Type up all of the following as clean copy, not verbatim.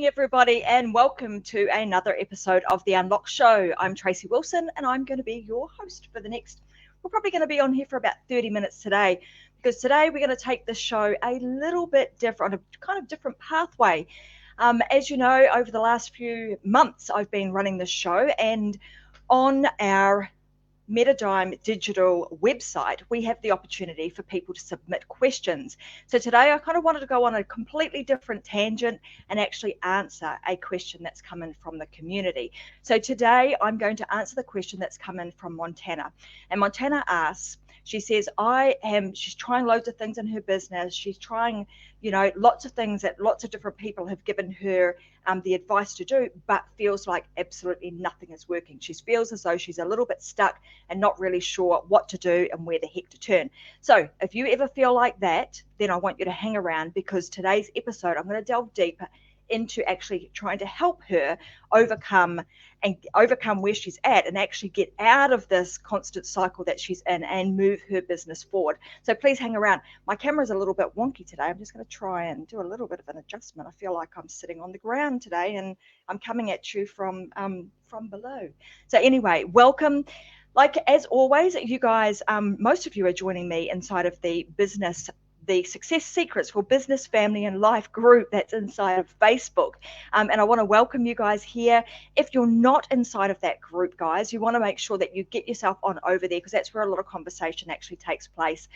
morning, everybody, and welcome to another episode of The Unlock Show. I'm Tracy Wilson, and I'm going to be your host for the next, we're probably going to be on here for about 30 minutes today, because today we're going to take the show a little bit different, on a kind of different pathway. As you know, over the last few months, I've been running this show, and on our Metadime digital website, we have the opportunity for people to submit questions. So today I kind of wanted to go on a completely different tangent and actually answer a question that's come in from the community. So today I'm going to answer the question that's come in from Montana. And Montana asks, she says, she's trying loads of things in her business. She's trying, lots of things that lots of different people have given her the advice to do, but feels like absolutely nothing is working. She feels as though she's a little bit stuck and not really sure what to do and where the heck to turn. So if you ever feel like that, then I want you to hang around, because today's episode, I'm going to delve deeper into actually trying to help her overcome where she's at and actually get out of this constant cycle that she's in and move her business forward. So please hang around. My camera's a little bit wonky today. I'm just going to try and do a little bit of an adjustment. I feel like I'm sitting on the ground today and I'm coming at you from below. So anyway, welcome. Like as always, you guys, most of you are joining me inside of the Success Secrets for Business, Family and Life group that's inside of Facebook. And I want to welcome you guys here. If you're not inside of that group, guys, you want to make sure that you get yourself on over there, because that's where a lot of conversation actually takes place,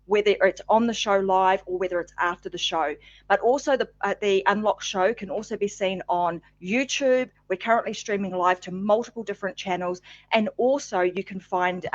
whether it's on the show live or whether it's after the show. But also the Unlock Show can also be seen on YouTube. We're currently streaming live to multiple different channels, and also you can find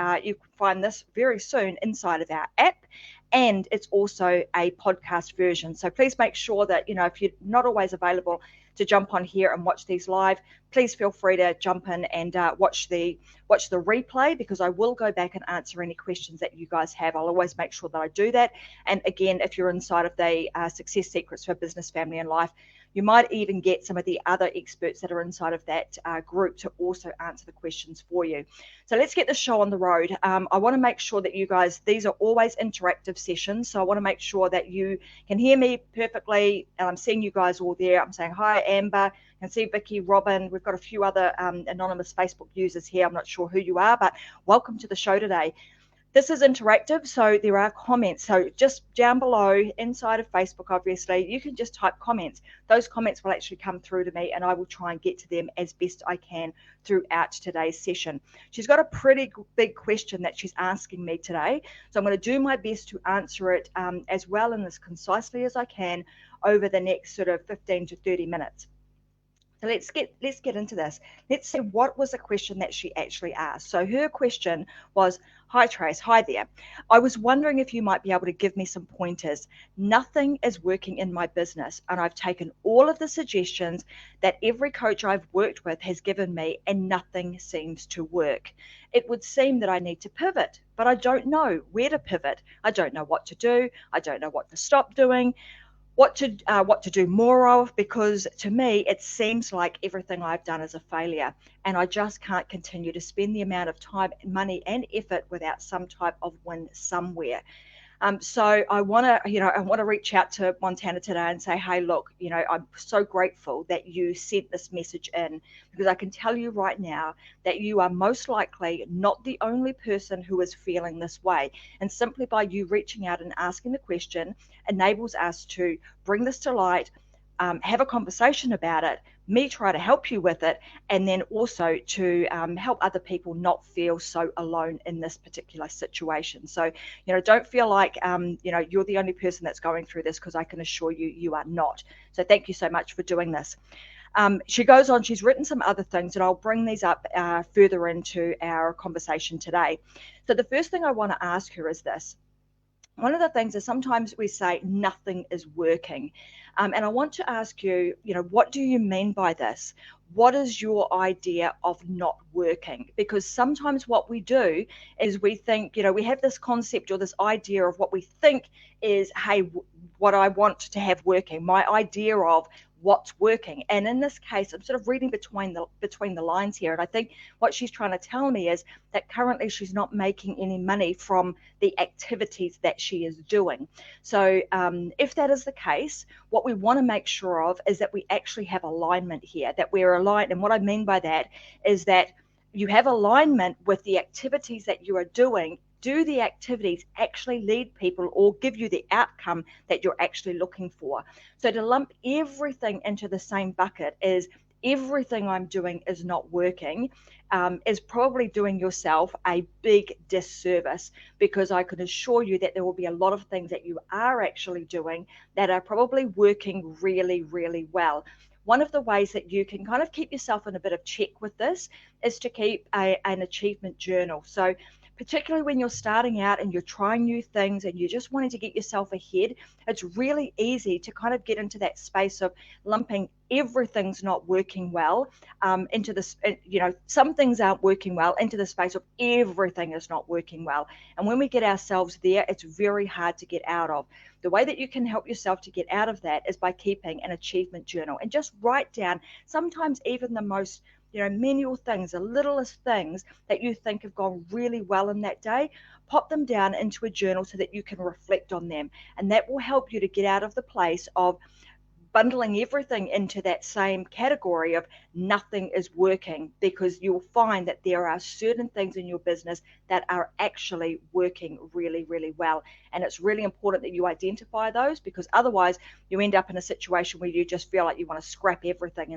this very soon inside of our app. And it's also a podcast version. So please make sure that, if you're not always available to jump on here and watch these live, please feel free to jump in and watch the replay, because I will go back and answer any questions that you guys have. I'll always make sure that I do that. And again, if you're inside of the Success Secrets for Business, Family and Life, you might even get some of the other experts that are inside of that group to also answer the questions for you. So let's get the show on the road. I want to make sure that you guys, these are always interactive sessions. So I want to make sure that you can hear me perfectly. And I'm seeing you guys all there. I'm saying hi, Amber. I can see Vicky, Robin. We've got a few other anonymous Facebook users here. I'm not sure who you are, but welcome to the show today. This is interactive, so there are comments. So just down below, inside of Facebook, obviously, you can just type comments. Those comments will actually come through to me, and I will try and get to them as best I can throughout today's session. She's got a pretty big question that she's asking me today, so I'm going to do my best to answer it as well and as concisely as I can over the next sort of 15 to 30 minutes. So let's get into this. Let's see what was the question that she actually asked. So her question was, hi Trace, hi there. I was wondering if you might be able to give me some pointers. Nothing is working in my business, and I've taken all of the suggestions that every coach I've worked with has given me, and nothing seems to work. It would seem that I need to pivot, but I don't know where to pivot. I don't know what to do. I don't know what to stop doing. What to do more of, because to me it seems like everything I've done is a failure, and I just can't continue to spend the amount of time, money and effort without some type of win somewhere. So I want to reach out to Montana today and say, hey, look, I'm so grateful that you sent this message in, because I can tell you right now that you are most likely not the only person who is feeling this way. And simply by you reaching out and asking the question enables us to bring this to light, have a conversation about it, me try to help you with it, and then also to help other people not feel so alone in this particular situation. So, don't feel like, you're the only person that's going through this, because I can assure you, you are not. So thank you so much for doing this. She goes on, she's written some other things, and I'll bring these up further into our conversation today. So the first thing I want to ask her is this. One of the things is sometimes we say nothing is working. And I want to ask you, what do you mean by this? What is your idea of not working? Because sometimes what we do is we think, we have this concept or this idea of what we think is, hey, what I want to have working, my idea of what's working. And in this case, I'm sort of reading between the lines here, and I think what she's trying to tell me is that currently she's not making any money from the activities that she is doing. So if that is the case, what we want to make sure of is that we actually have alignment here, that we're aligned. And what I mean by that is that you have alignment with the activities that you are doing. Do the activities actually lead people or give you the outcome that you're actually looking for? So to lump everything into the same bucket is everything I'm doing is not working, is probably doing yourself a big disservice, because I can assure you that there will be a lot of things that you are actually doing that are probably working really, really well. One of the ways that you can kind of keep yourself in a bit of check with this is to keep an achievement journal. So particularly when you're starting out and you're trying new things and you're just wanting to get yourself ahead, it's really easy to kind of get into that space of lumping everything's not working well into this, some things aren't working well, into the space of everything is not working well. And when we get ourselves there, it's very hard to get out of. The way that you can help yourself to get out of that is by keeping an achievement journal and just write down sometimes even the most menial things, the littlest things that you think have gone really well in that day. Pop them down into a journal so that you can reflect on them. And that will help you to get out of the place of bundling everything into that same category of nothing is working, because you'll find that there are certain things in your business that are actually working really, really well. And it's really important that you identify those, because otherwise you end up in a situation where you just feel like you want to scrap everything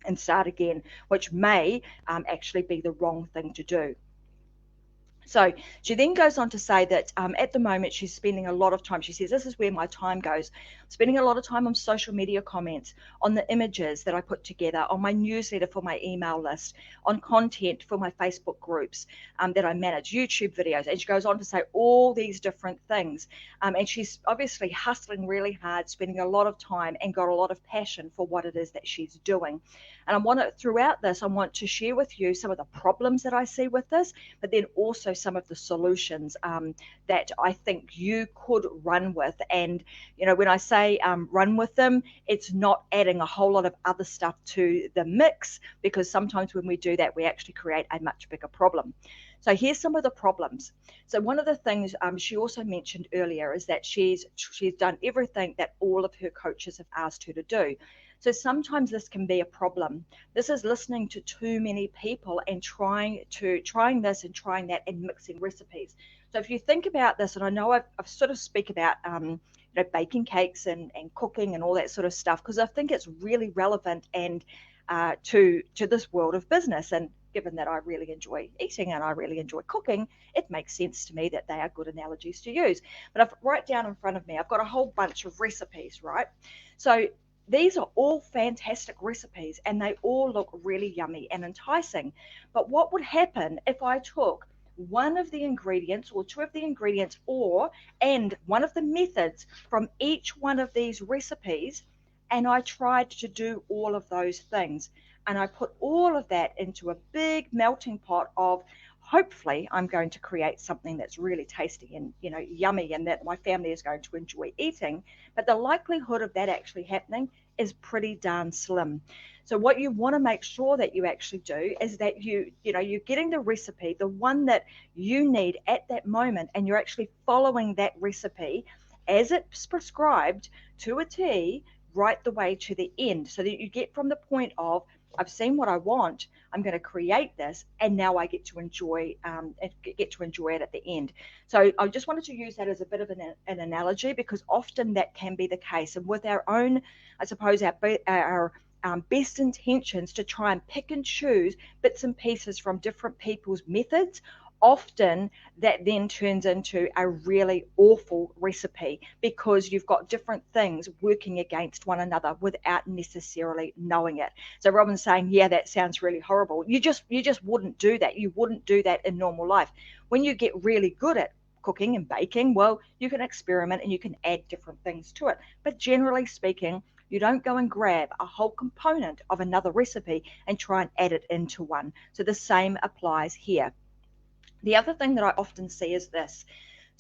and start again, which may actually be the wrong thing to do. So she then goes on to say that at the moment she's spending a lot of time, she says, this is where my time goes, spending a lot of time on social media comments, on the images that I put together, on my newsletter for my email list, on content for my Facebook groups that I manage, YouTube videos. And she goes on to say all these different things. And she's obviously hustling really hard, spending a lot of time and got a lot of passion for what it is that she's doing. And throughout this, I want to share with you some of the problems that I see with this, but then also some of the solutions that I think you could run with. And, when I say run with them, it's not adding a whole lot of other stuff to the mix, because sometimes when we do that, we actually create a much bigger problem. So here's some of the problems. So one of the things she also mentioned earlier is that she's done everything that all of her coaches have asked her to do. So sometimes this can be a problem. This is listening to too many people and trying this and trying that and mixing recipes. So if you think about this, and I know I've sort of speak about baking cakes and cooking and all that sort of stuff, because I think it's really relevant and to this world of business. And given that I really enjoy eating and I really enjoy cooking, it makes sense to me that they are good analogies to use. But I've right down in front of me, I've got a whole bunch of recipes, right? So these are all fantastic recipes and they all look really yummy and enticing. But what would happen if I took one of the ingredients or two of the ingredients and one of the methods from each one of these recipes, and I tried to do all of those things, and I put all of that into a big melting pot of, hopefully I'm going to create something that's really tasty and yummy and that my family is going to enjoy eating. But the likelihood of that actually happening is pretty darn slim. So what you want to make sure that you actually do is that you're getting the recipe, the one that you need at that moment, and you're actually following that recipe as it's prescribed to a T right the way to the end, so that you get from the point of, I've seen what I want, I'm going to create this, and now I get to enjoy it at the end. So I just wanted to use that as a bit of an analogy, because often that can be the case. And with our own, I suppose, our best intentions to try and pick and choose bits and pieces from different people's methods, often that then turns into a really awful recipe, because you've got different things working against one another without necessarily knowing it. So Robin's saying, yeah, that sounds really horrible. You just wouldn't do that. You wouldn't do that in normal life. When you get really good at cooking and baking, well, you can experiment and you can add different things to it. But generally speaking, you don't go and grab a whole component of another recipe and try and add it into one. So the same applies here. The other thing that I often see is this.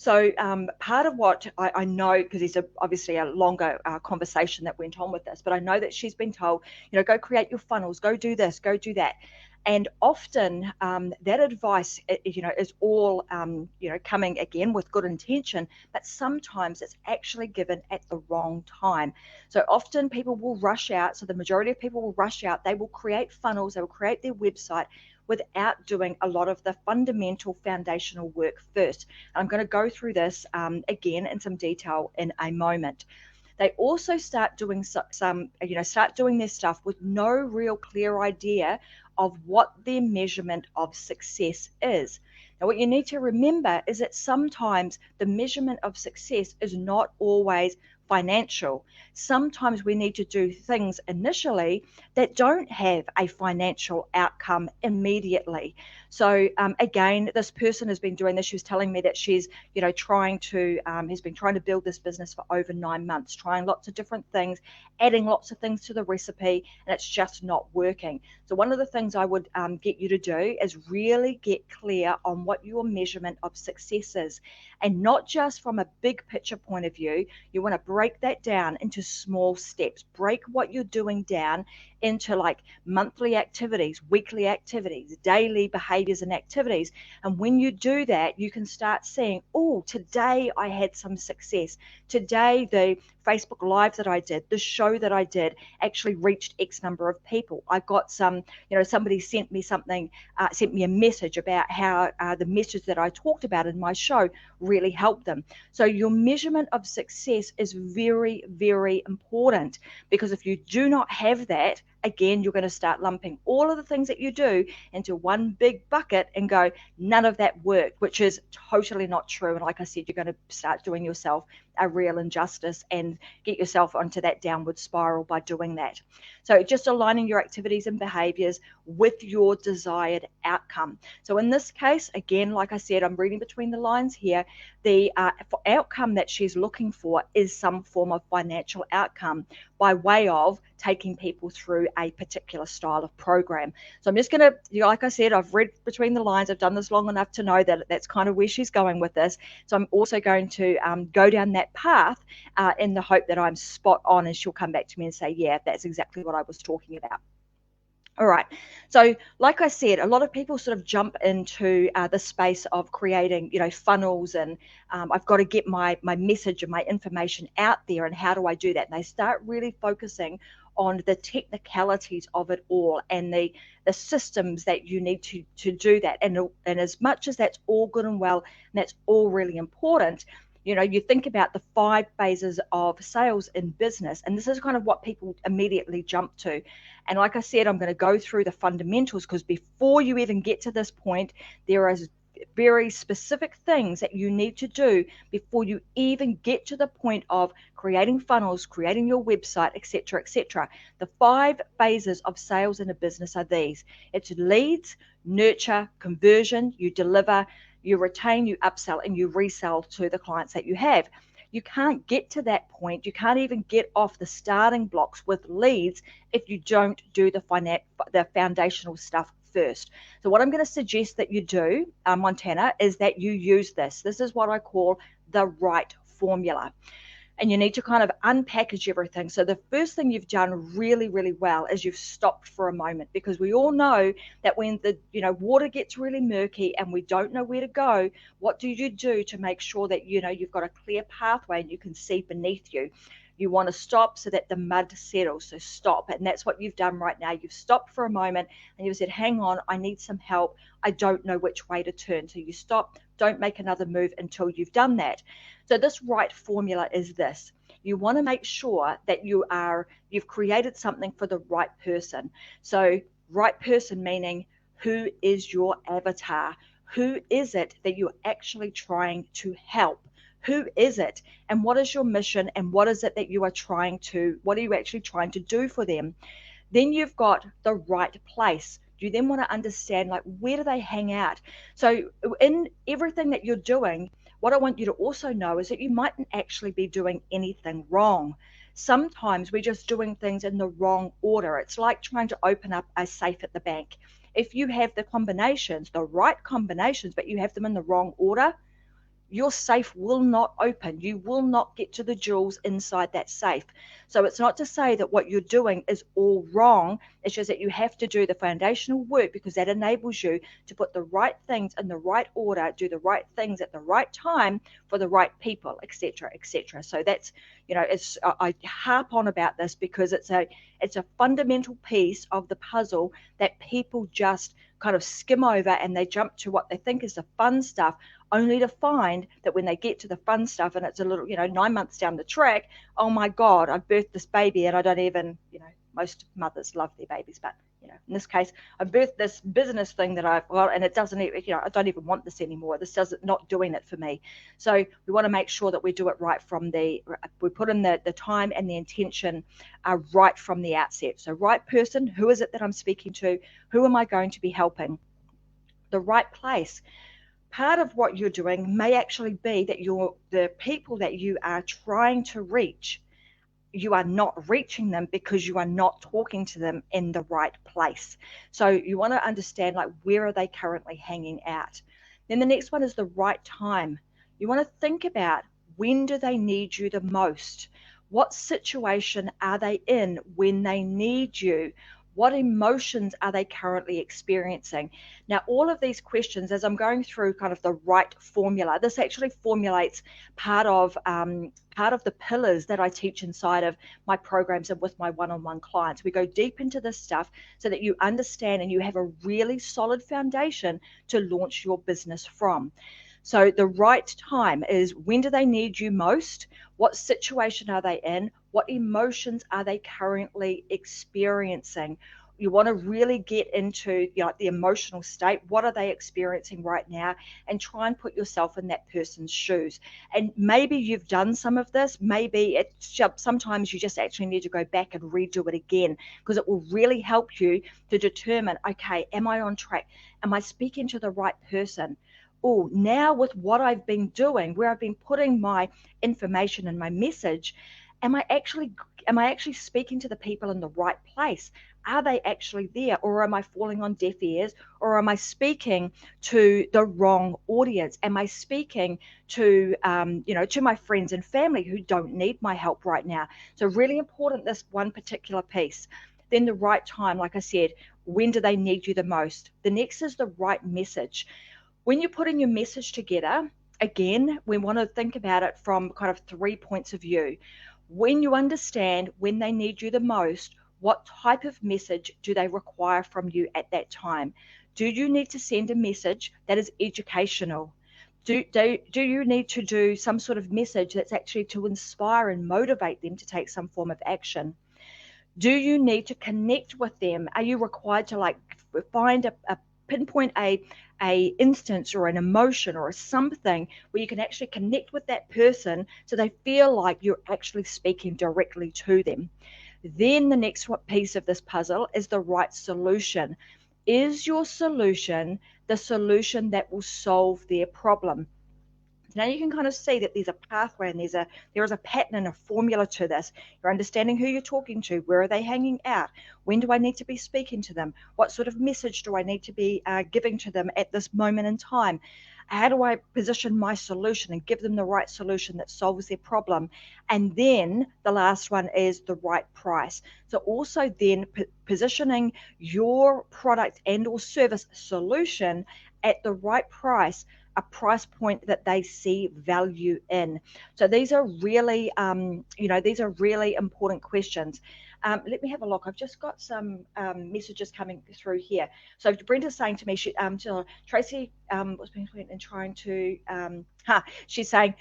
So part of what I know, because it's obviously a longer conversation that went on with this, but I know that she's been told, go create your funnels, go do this, go do that. And often that advice, is all, coming again with good intention, but sometimes it's actually given at the wrong time. So often people will rush out. So the majority of people will rush out. They will create funnels, they will create their website without doing a lot of the fundamental foundational work first. I'm going to go through this again in some detail in a moment. They also start doing start doing their stuff with no real clear idea of what their measurement of success is. Now, what you need to remember is that sometimes the measurement of success is not always financial. Sometimes we need to do things initially that don't have a financial outcome immediately. So again, this person has been doing this. She was telling me that she's, has been trying to build this business for over 9 months, trying lots of different things, adding lots of things to the recipe, and it's just not working. So one of the things I would get you to do is really get clear on what your measurement of success is, and not just from a big picture point of view. You want to break that down into small steps. Break what you're doing down into like monthly activities, weekly activities, daily behaviors and activities. And when you do that, you can start seeing, oh, today I had some success. Today, the Facebook Live that I did, the show that I did actually reached X number of people. I got some, somebody sent me something, sent me a message about how the message that I talked about in my show really helped them. So your measurement of success is very, very important, because if you do not have that, again, you're going to start lumping all of the things that you do into one big bucket and go, none of that worked, which is totally not true. And like I said, you're going to start doing yourself a real injustice and get yourself onto that downward spiral by doing that. So just aligning your activities and behaviors with your desired outcome. So in this case, again, like I said, I'm reading between the lines here. The outcome that she's looking for is some form of financial outcome by way of taking people through a particular style of program. So I'm just going to, like I said, I've read between the lines. I've done this long enough to know that that's kind of where she's going with this. So I'm also going to go down that path in the hope that I'm spot on, and she'll come back to me and say, yeah, that's exactly what I was talking about. All right. So like I said, a lot of people sort of jump into the space of creating, funnels, and I've got to get my message and my information out there, and how do I do that? And they start really focusing on the technicalities of it all, and the systems that you need to do that. And as much as that's all good and well, and that's all really important, you think about the 5 phases of sales in business, and this is kind of what people immediately jump to. And like I said, I'm going to go through the fundamentals, because before you even get to this point, there is very specific things that you need to do before you even get to the point of creating funnels, creating your website, etc., etc. The 5 phases of sales in a business are these. It's leads, nurture, conversion, you deliver, you retain, you upsell, and you resell to the clients that you have. You can't get to that point. You can't even get off the starting blocks with leads if you don't do the foundational stuff first. So what I'm going to suggest that you do, Montana, is that you use this. This is what I call the right formula. And you need to kind of unpackage everything. So the first thing you've done really, really well is you've stopped for a moment, because we all know that when the water gets really murky and we don't know where to go, what do you do to make sure that you've got a clear pathway and you can see beneath you? You want to stop so that the mud settles. So stop. And that's what you've done right now. You've stopped for a moment and you've said, hang on, I need some help. I don't know which way to turn. So you stop, don't make another move until you've done that. So this right formula is this. You want to make sure that you've created something for the right person. So right person meaning, who is your avatar? Who is it that you're actually trying to help? Who is it, and what is your mission, and what is it that you are what are you actually trying to do for them? Then you've got the right place. You then want to understand, like, where do they hang out? So in everything that you're doing, what I want you to also know is that you mightn't actually be doing anything wrong. Sometimes we're just doing things in the wrong order. It's like trying to open up a safe at the bank. If you have the right combinations, but you have them in the wrong order, your safe will not open. You will not get to the jewels inside that safe. So it's not to say that what you're doing is all wrong. It's just that you have to do the foundational work, because that enables you to put the right things in the right order, do the right things at the right time for the right people, etc., etc. So that's, it's, I harp on about this because it's a fundamental piece of the puzzle that people just kind of skim over, and they jump to what they think is the fun stuff, only to find that when they get to the fun stuff and it's a little, 9 months down the track, oh my God, I've birthed this baby and I don't even, most mothers love their babies, but in this case, I birthed this business thing that and it doesn't even, I don't even want this anymore. This doesn't, not doing it for me. So we want to make sure that we do it right we put in the time and the intention right from the outset. So right person, who is it that I'm speaking to? Who am I going to be helping? The right place. Part of what you're doing may actually be that the people that you are trying to reach, you are not reaching them because you are not talking to them in the right place. So you want to understand, like, where are they currently hanging out? Then the next one is the right time. You want to think about, when do they need you the most? What situation are they in when they need you? What emotions are they currently experiencing? Now, all of these questions, as I'm going through kind of the right formula, this actually formulates part of the pillars that I teach inside of my programs and with my one-on-one clients. We go deep into this stuff so that you understand and you have a really solid foundation to launch your business from. So the right time is, when do they need you most? What situation are they in? What emotions are they currently experiencing? You want to really get into the emotional state. What are they experiencing right now? And try and put yourself in that person's shoes. And maybe you've done some of this. Maybe sometimes you just actually need to go back and redo it again, because it will really help you to determine, okay, am I on track? Am I speaking to the right person? Oh, now with what I've been doing, where I've been putting my information and my message, am I actually speaking to the people in the right place? Are they actually there, or am I falling on deaf ears, or am I speaking to the wrong audience? Am I speaking to to my friends and family who don't need my help right now? So really important, this one particular piece. Then the right time, like I said, when do they need you the most? The next is the right message. When you're putting your message together, again, we want to think about it from kind of 3 points of view. When you understand when they need you the most, what type of message do they require from you at that time? Do you need to send a message that is educational? Do you need to do some sort of message that's actually to inspire and motivate them to take some form of action? Do you need to connect with them? Are you required to find a pinpoint a instance or an emotion or something where you can actually connect with that person so they feel like you're actually speaking directly to them? Then the next piece of this puzzle is the right solution. Is your solution the solution that will solve their problem? Now you can kind of see that there's a pathway and there is a pattern and a formula to this. You're understanding who you're talking to, where are they hanging out, when do I need to be speaking to them, what sort of message do I need to be giving to them at this moment in time, how do I position my solution and give them the right solution that solves their problem. And then the last one is the right price. So also then positioning your product and or service solution at the right price, a price point that they see value in. So these are really, these are really important questions. Let me have a look. I've just got some messages coming through here. So Brenda's saying to me, Tracy was being and trying to, she's saying,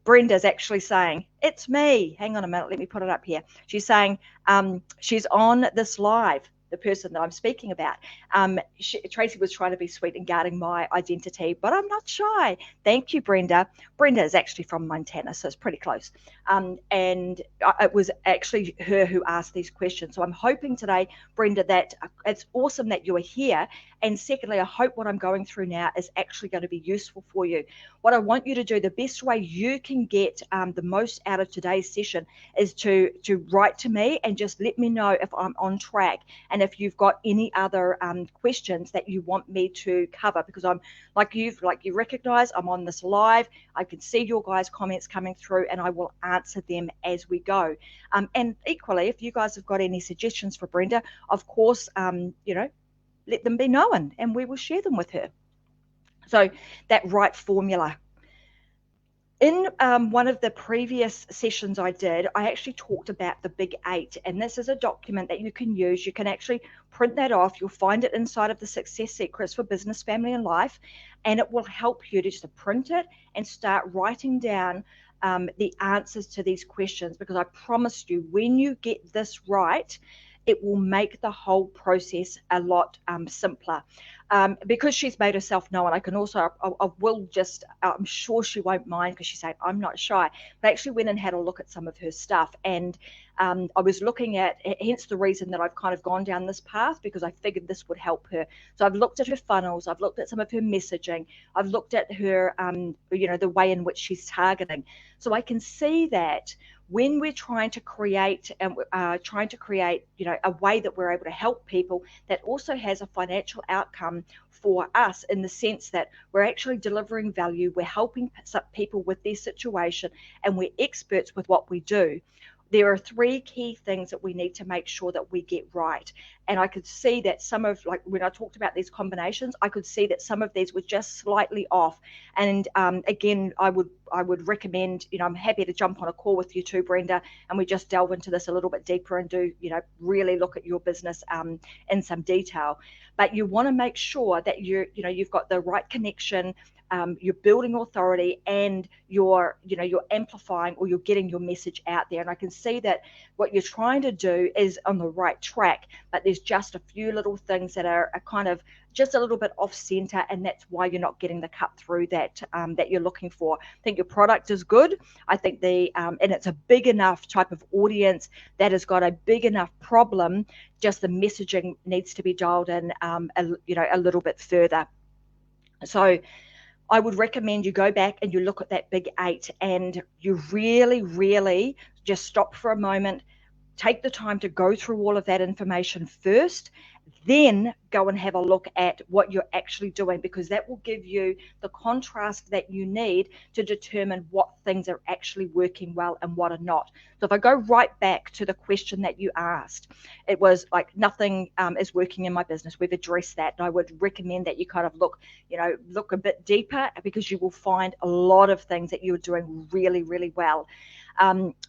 Brenda's actually saying, it's me. Hang on a minute. Let me put it up here. She's saying she's on this live, the person that I'm speaking about. Tracy was trying to be sweet and guarding my identity, but I'm not shy. Thank you, Brenda. Brenda is actually from Montana, so it's pretty close. And it was actually her who asked these questions. So I'm hoping today, Brenda, that it's awesome that you are here And secondly, I hope what I'm going through now is actually going to be useful for you. What I want you to do, the best way you can get the most out of today's session is to write to me and just let me know if I'm on track, and if you've got any other questions that you want me to cover, because I'm like you recognize I'm on this live. I can see your guys' comments coming through, and I will answer them as we go. And equally, if you guys have got any suggestions for Brenda, of course, let them be known and we will share them with her. So that right formula. In one of the previous sessions I did, I actually talked about the Big Eight, and this is a document that you can use. You can actually print that off. You'll find it inside of the Success Secrets for Business, Family, and Life, and it will help you to just print it and start writing down the answers to these questions, because I promise you, when you get this right, it will make the whole process a lot simpler. Because she's made herself known, I can also, I will just, I'm sure she won't mind, because she's saying I'm not shy, but I actually went and had a look at some of her stuff, and I was looking at, hence the reason that I've kind of gone down this path, because I figured this would help her. So I've looked at her funnels, I've looked at some of her messaging, I've looked at her, the way in which she's targeting. So I can see that when we're trying to create a way that we're able to help people that also has a financial outcome for us, in the sense that we're actually delivering value, we're helping people with their situation, and we're experts with what we do, there are three key things that we need to make sure that we get right. And I could see that some of, like when I talked about these combinations, I could see that some of these were just slightly off. And again, I would recommend, I'm happy to jump on a call with you too, Brenda, and we just delve into this a little bit deeper and do, really look at your business in some detail. But you want to make sure that you've got the right connection, you're building authority, and you're amplifying, or you're getting your message out there. And I can see that what you're trying to do is on the right track, but there's just a few little things that are kind of just a little bit off center, and that's why you're not getting the cut through that you're looking for. I think your product is good. I think and it's a big enough type of audience that has got a big enough problem. Just the messaging needs to be dialed in a little bit further. So I would recommend you go back and you look at that Big Eight, and you really, really just stop for a moment, take the time to go through all of that information first, then go and have a look at what you're actually doing, because that will give you the contrast that you need to determine what things are actually working well and what are not. So if I go right back to the question that you asked, it was like, nothing is working in my business. We've addressed that. And I would recommend that you kind of look a bit deeper, because you will find a lot of things that you're doing really, really well.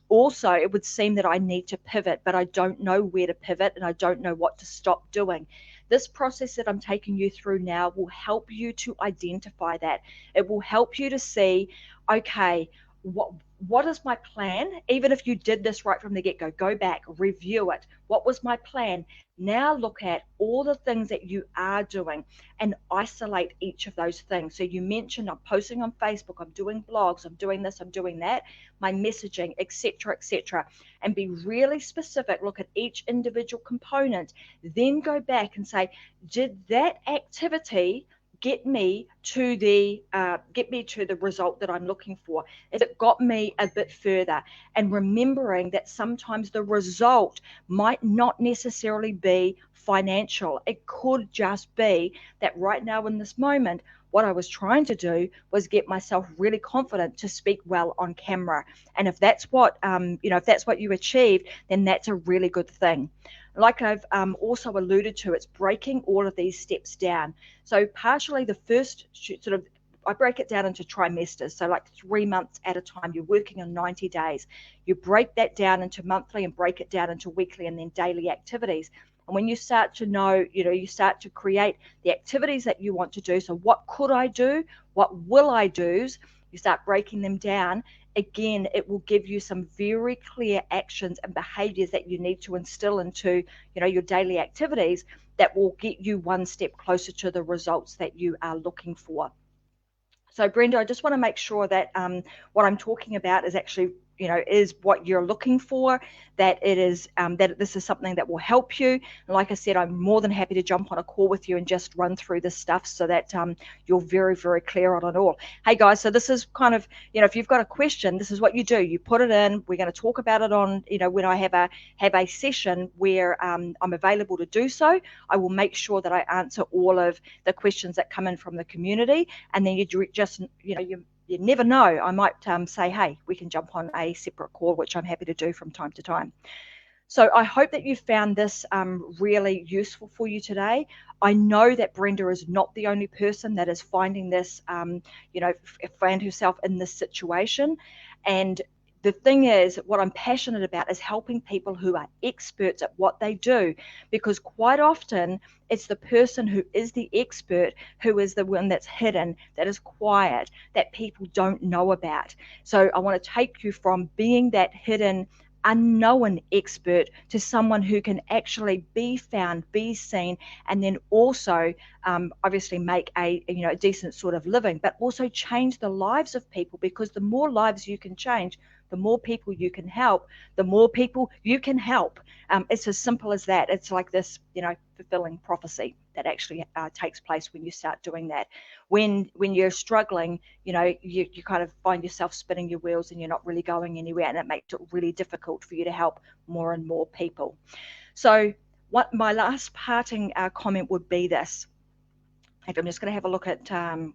Also, it would seem that I need to pivot, but I don't know where to pivot, and I don't know what to stop doing. This process that I'm taking you through now will help you to identify that. It will help you to see, okay, what is my plan? Even if you did this right from the get-go, go back, review it. What was my plan? Now look at all the things that you are doing and isolate each of those things. So you mentioned I'm posting on Facebook, I'm doing blogs, I'm doing this, I'm doing that, my messaging, etc., etc. And be really specific. Look at each individual component. Then go back and say, did that activity get me to the result that I'm looking for? If it got me a bit further, and remembering that sometimes the result might not necessarily be financial. It could just be that right now in this moment, what I was trying to do was get myself really confident to speak well on camera. And if that's what you achieved, then that's a really good thing. Like I've also alluded to, it's breaking all of these steps down. So partially the first I break it down into trimesters. So like 3 months at a time, you're working on 90 days. You break that down into monthly and break it down into weekly and then daily activities. And when you start to know, you start to create the activities that you want to do. So what could I do? What will I do? You start breaking them down. Again, it will give you some very clear actions and behaviors that you need to instill into, your daily activities that will get you one step closer to the results that you are looking for. So Brenda, I just want to make sure that what I'm talking about is actually is what you're looking for, that it is that this is something that will help you. And like I said, I'm more than happy to jump on a call with you and just run through this stuff so that you're very, very clear on it all. Hey guys, so this is kind of, if you've got a question, this is what you do. You put it in. We're going to talk about it on, when I have a session where I'm available to do so. I will make sure that I answer all of the questions that come in from the community, and then you just, you never know, I might say, hey, we can jump on a separate call, which I'm happy to do from time to time. So I hope that you found this really useful for you today. I know that Brenda is not the only person that is finding this, find herself in this situation. And the thing is, what I'm passionate about is helping people who are experts at what they do, because quite often it's the person who is the expert who is the one that's hidden, that is quiet, that people don't know about. So I want to take you from being that hidden, unknown expert to someone who can actually be found, be seen, and then also obviously make a decent sort of living, but also change the lives of people, because the more lives you can change, the more people you can help, the more people you can help. It's as simple as that. It's like this, fulfilling prophecy that actually takes place when you start doing that. When you're struggling, you kind of find yourself spinning your wheels and you're not really going anywhere, and it makes it really difficult for you to help more and more people. So what my last parting comment would be this. I'm just going to have a look at some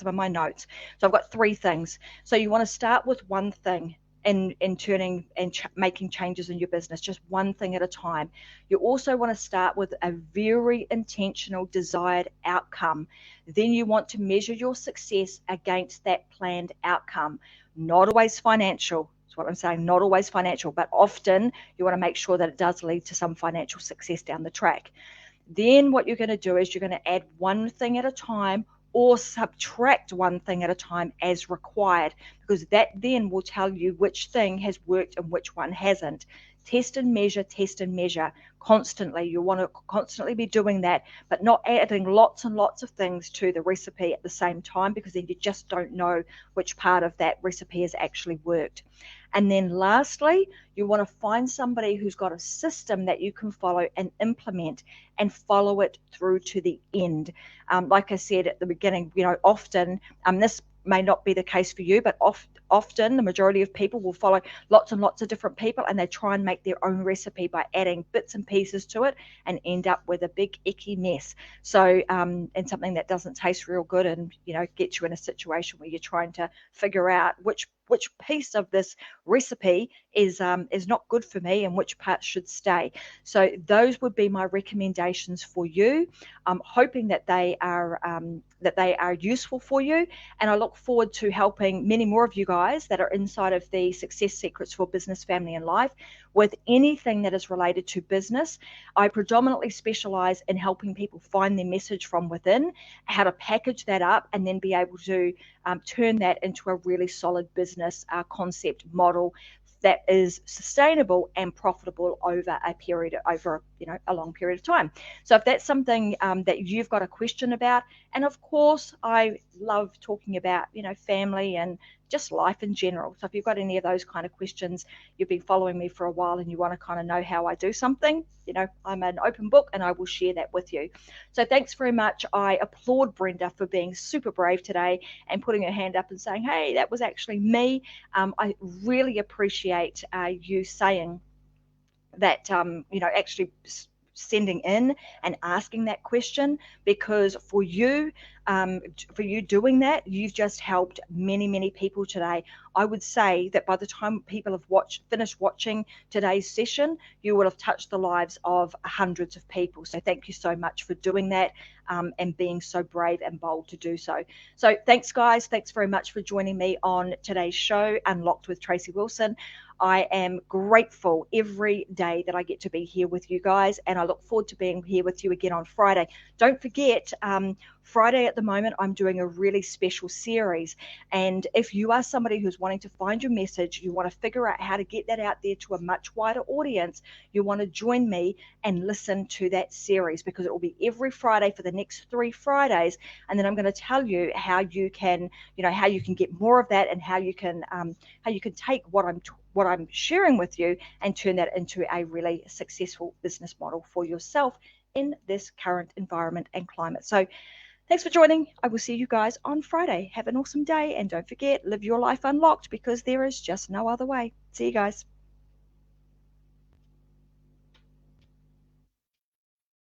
of my notes. So I've got 3 things. So you want to start with one thing in turning and making changes in your business, just one thing at a time. You also want to start with a very intentional desired outcome. Then you want to measure your success against that planned outcome. Not always financial. That's what I'm saying. Not always financial, but often you want to make sure that it does lead to some financial success down the track. Then what you're going to do is you're going to add one thing at a time, or subtract one thing at a time as required, because that then will tell you which thing has worked and which one hasn't. Test and measure constantly. You want to constantly be doing that, but not adding lots and lots of things to the recipe at the same time, because then you just don't know which part of that recipe has actually worked. And then lastly, you want to find somebody who's got a system that you can follow and implement, and follow it through to the end. Like I said at the beginning, often this may not be the case for you, but often the majority of people will follow lots and lots of different people, and they try and make their own recipe by adding bits and pieces to it, and end up with a big icky mess. So and something that doesn't taste real good, and gets you in a situation where you're trying to figure out which piece of this recipe is not good for me and which parts should stay. So those would be my recommendations for you. I'm hoping that they are useful for you, and I look forward to helping many more of you guys that are inside of the Success Secrets for Business, Family and Life with anything that is related to business. I predominantly specialize in helping people find their message from within, how to package that up, and then be able to turn that into a really solid business concept model that is sustainable and profitable over a long period of time. So if that's something that you've got a question about, and of course I love talking about family and just life in general. So if you've got any of those kind of questions, you've been following me for a while and you want to kind of know how I do something, I'm an open book and I will share that with you. So thanks very much. I applaud Brenda for being super brave today and putting her hand up and saying, hey, that was actually me. I really appreciate you saying that, actually sending in and asking that question, because for you doing that, you've just helped many people today. I would say that by the time people have finished watching today's session, you will have touched the lives of hundreds of people. So thank you so much for doing that, and being so brave and bold to do so. So thanks guys, thanks very much for joining me on today's show, Unlocked with Tracy Wilson. I am grateful every day that I get to be here with you guys, and I look forward to being here with you again on Friday. Don't forget, Friday at the moment, I'm doing a really special series. And if you are somebody who's wanting to find your message, you want to figure out how to get that out there to a much wider audience, you want to join me and listen to that series, because it will be every Friday for the next 3 Fridays. And then I'm going to tell you how you can, how you can get more of that, and how you can take what I'm sharing with you and turn that into a really successful business model for yourself in this current environment and climate. So thanks for joining. I will see you guys on Friday. Have an awesome day, and don't forget, live your life unlocked, because there is just no other way. See you guys.